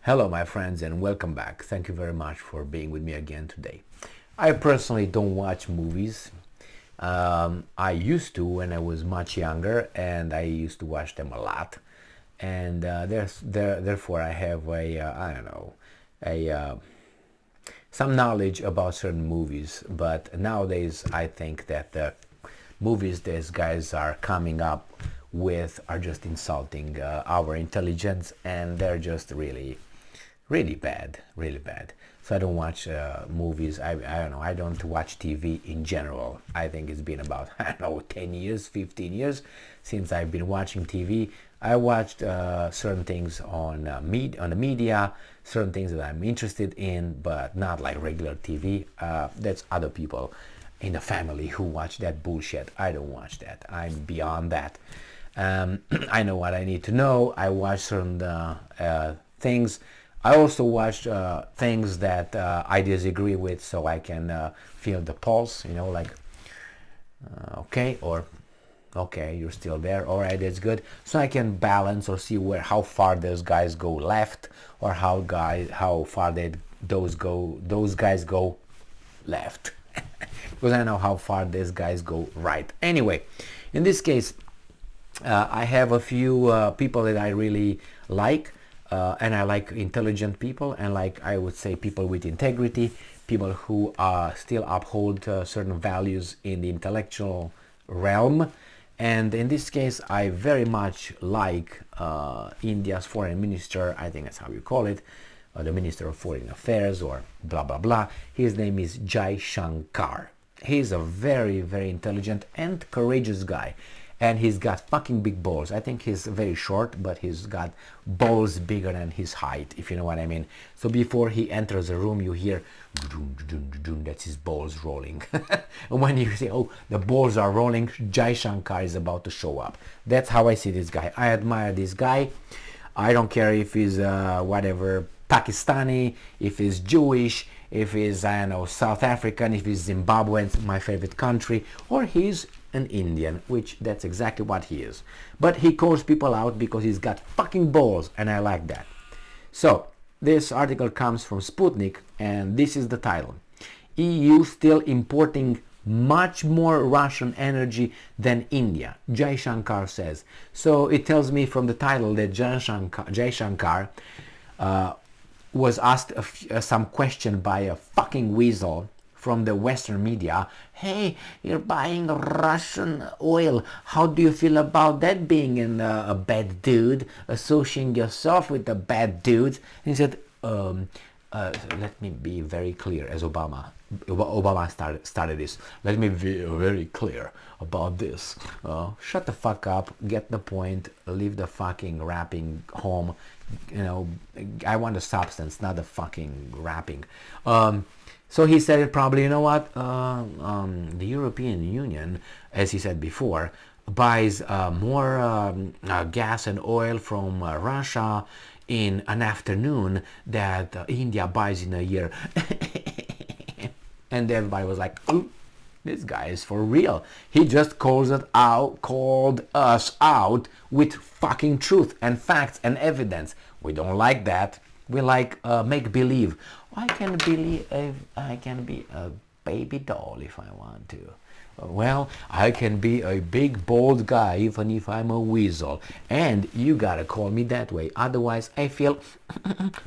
Hello, my friends, and welcome back. Thank you very much for being with me again today. I personally don't watch movies. I used to when I was much younger, and I used to watch them a lot. And therefore, I have I don't know, a some knowledge about certain movies. But nowadays, I think that the movies these guys are coming up with are just insulting our intelligence, and they're just really bad, really bad. So I don't watch movies. I don't know. I don't watch TV in general. I think it's been about I don't know 10 years, 15 years since I've been watching TV. I watched certain things on on the media, certain things that I'm interested in, but not like regular TV. That's other people in the family who watch that bullshit. I don't watch that. I'm beyond that. I know what I need to know. I watch certain things. I also watch things that I disagree with, so I can feel the pulse. Like okay, or okay, you're still there. All right, that's good. So I can balance or see how far those guys go left, or how far those guys go left, because I know how far these guys go right. Anyway, in this case, I have a few people that I really like. And I like intelligent people, and like I would say people with integrity, people who still uphold certain values in the intellectual realm. And in this case, I very much like India's foreign minister. I think that's how you call it, the Minister of Foreign Affairs, or blah blah blah. His name is Jaishankar. He's a very, very intelligent and courageous guy. And he's got fucking big balls. I think he's very short, but he's got balls bigger than his height, if you know what I mean. So before he enters a room, you hear, that's his balls rolling. And when you say, oh, the balls are rolling, Jai Shankar is about to show up. That's how I see this guy. I admire this guy. I don't care if he's whatever, Pakistani, if he's Jewish, if he's, I don't know, South African, if he's Zimbabwean, my favorite country, or he's an Indian, which that's exactly what he is. But he calls people out because he's got fucking balls, and I like that. So, this article comes from Sputnik, and this is the title. EU still importing much more Russian energy than India, Jaishankar says. So it tells me from the title that Jaishankar was asked some question by a fucking weasel from the Western media. Hey, you're buying Russian oil. How do you feel about that, being a bad dude, associating yourself with the bad dudes? And he said, let me be very clear, as Obama started this. Let me be very clear about this. Shut the fuck up, get the point, leave the fucking rapping home. I want the substance, not the fucking rapping. So he said it probably, the European Union, as he said before, buys more gas and oil from Russia in an afternoon that India buys in a year. And everybody was like, ooh, this guy is for real. He just called us out with fucking truth and facts and evidence. We don't like that. We like make-believe. I can be a baby doll if I want to. Well, I can be a big bald guy even if I'm a weasel. And you gotta call me that way. Otherwise, I feel,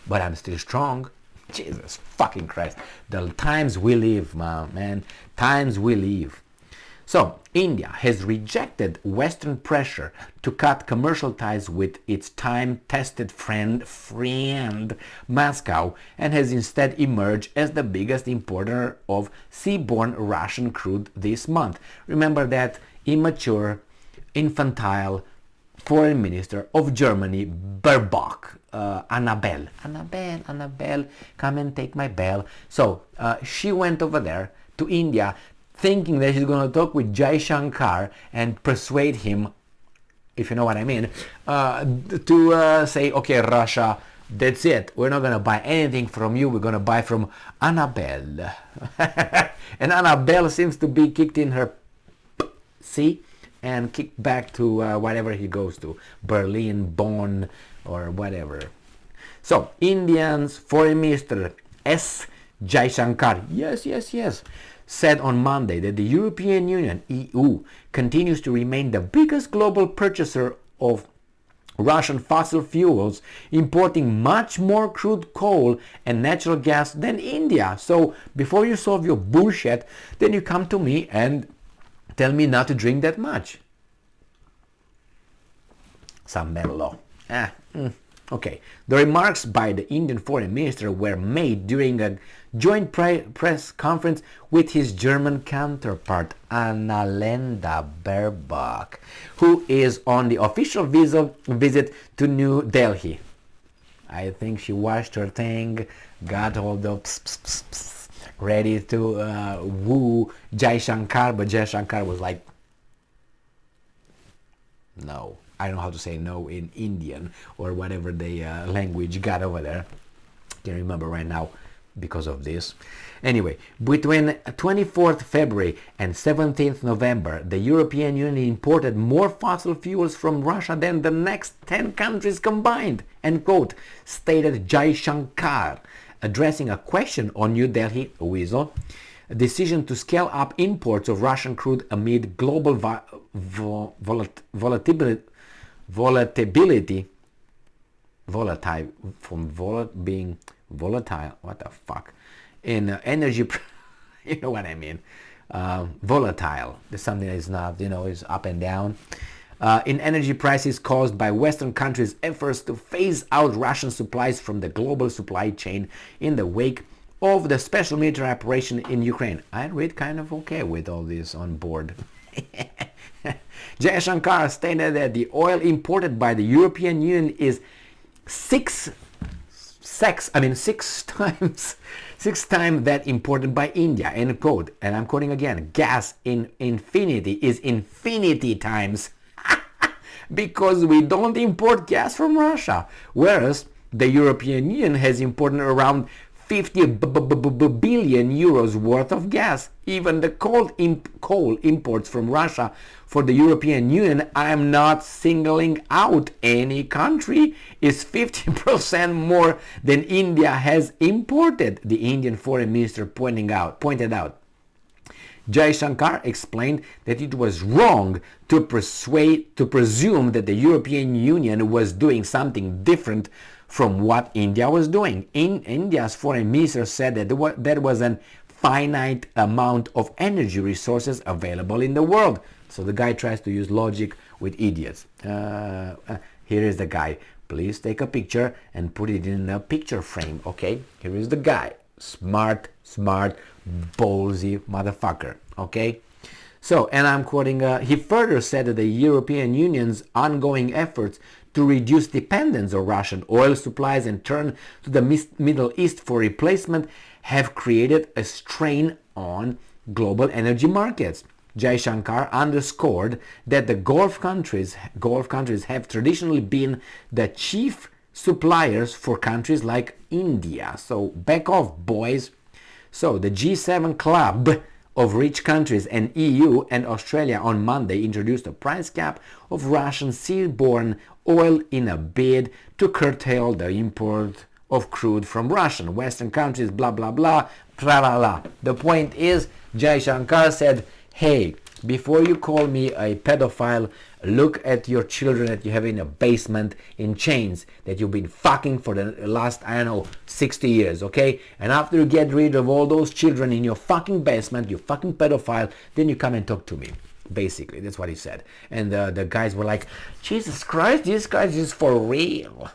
but I'm still strong. Jesus fucking Christ. The times we live, man. Times we live. So, India has rejected Western pressure to cut commercial ties with its time-tested friend Moscow, and has instead emerged as the biggest importer of seaborne Russian crude this month. Remember that immature, infantile foreign minister of Germany, Baerbock, Annabelle, come and take my bell. So, she went over there to India, thinking that she's going to talk with Jaishankar and persuade him, if you know what I mean, to say, okay, Russia, that's it. We're not going to buy anything from you. We're going to buy from Annabelle. And Annabelle seems to be kicked in her see, and kicked back to whatever he goes to, Berlin, Bonn, or whatever. So, India's Foreign Minister S. Jaishankar, yes, said on Monday that the European Union, EU, continues to remain the biggest global purchaser of Russian fossil fuels, importing much more crude coal and natural gas than India. So before you solve your bullshit, then you come to me and tell me not to drink that much. San Bello. Okay. The remarks by the Indian foreign minister were made during a joint press conference with his German counterpart, Annalena Baerbock, who is on the official visit to New Delhi. I think she washed her thing, got all the ready to woo Jaishankar, but Jaishankar was like, no. I don't know how to say no in Indian or whatever the language got over there. Can't remember right now because of this. Anyway, between 24th February and 17th November, the European Union imported more fossil fuels from Russia than the next 10 countries combined, end quote, stated Jaishankar, addressing a question on New Delhi, Weasel, a decision to scale up imports of Russian crude amid global volatility, volatile, from being volatile, what the fuck, in energy, you know what I mean, volatile, there's something that is not, is up and down, in energy prices caused by Western countries' efforts to phase out Russian supplies from the global supply chain in the wake of the special military operation in Ukraine. I read kind of okay with all this on board. Jaishankar stated that the oil imported by the European Union is six times that imported by India, end quote. And I'm quoting again, gas in infinity is infinity times because we don't import gas from Russia, whereas the European Union has imported around 50 billion euros worth of gas. Even the coal imports from Russia for the European Union, I am not singling out any country, is 50% more than India has imported, the Indian foreign minister pointed out. Jaishankar explained that it was wrong to presume that the European Union was doing something different from what India was doing. India's foreign minister said that there was a finite amount of energy resources available in the world. So the guy tries to use logic with idiots. Here is the guy. Please take a picture and put it in a picture frame. Okay, here is the guy. Smart, ballsy motherfucker. Okay. So, and I'm quoting, he further said that the European Union's ongoing efforts to reduce dependence on Russian oil supplies and turn to the Middle East for replacement have created a strain on global energy markets. Jaishankar underscored that the Gulf countries have traditionally been the chief suppliers for countries like India. So back off, boys. So the G7 club of rich countries and EU and Australia on Monday introduced a price cap of Russian seaborne oil in a bid to curtail the import of crude from Russian Western countries, blah, blah, blah, tra la la. The point is, Jaishankar said, hey, before you call me a pedophile, look at your children that you have in a basement in chains that you've been fucking for the last, 60 years, okay? And after you get rid of all those children in your fucking basement, you fucking pedophile, then you come and talk to me. Basically, that's what he said. And the guys were like, Jesus Christ, this guy is for real.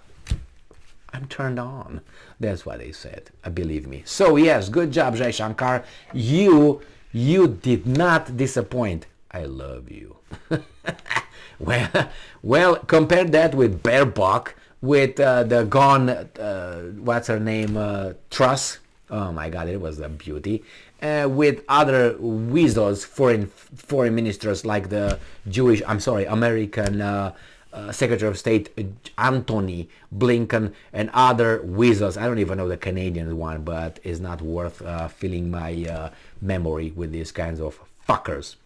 I'm turned on. That's what they said. Believe me. So yes, good job, Jaishankar. You did not disappoint. I love you. well, compare that with Baerbock, with the gone, what's her name, Truss. Oh my God, it was a beauty. With other weasels, foreign ministers like the American Secretary of State Antony Blinken and other weasels. I don't even know the Canadian one, but it's not worth filling my memory with these kinds of fuckers.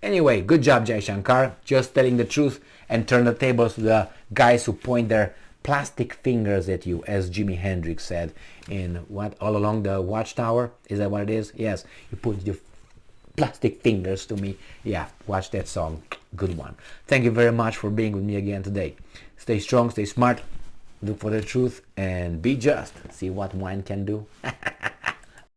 Anyway, good job, Jaishankar. Just telling the truth and turn the tables to the guys who point their plastic fingers at you, as Jimi Hendrix said in what, All Along the Watchtower? Is that what it is? Yes, you put your plastic fingers to me. Yeah, watch that song. Good one. Thank you very much for being with me again today. Stay strong, stay smart, look for the truth, and be just. See what wine can do.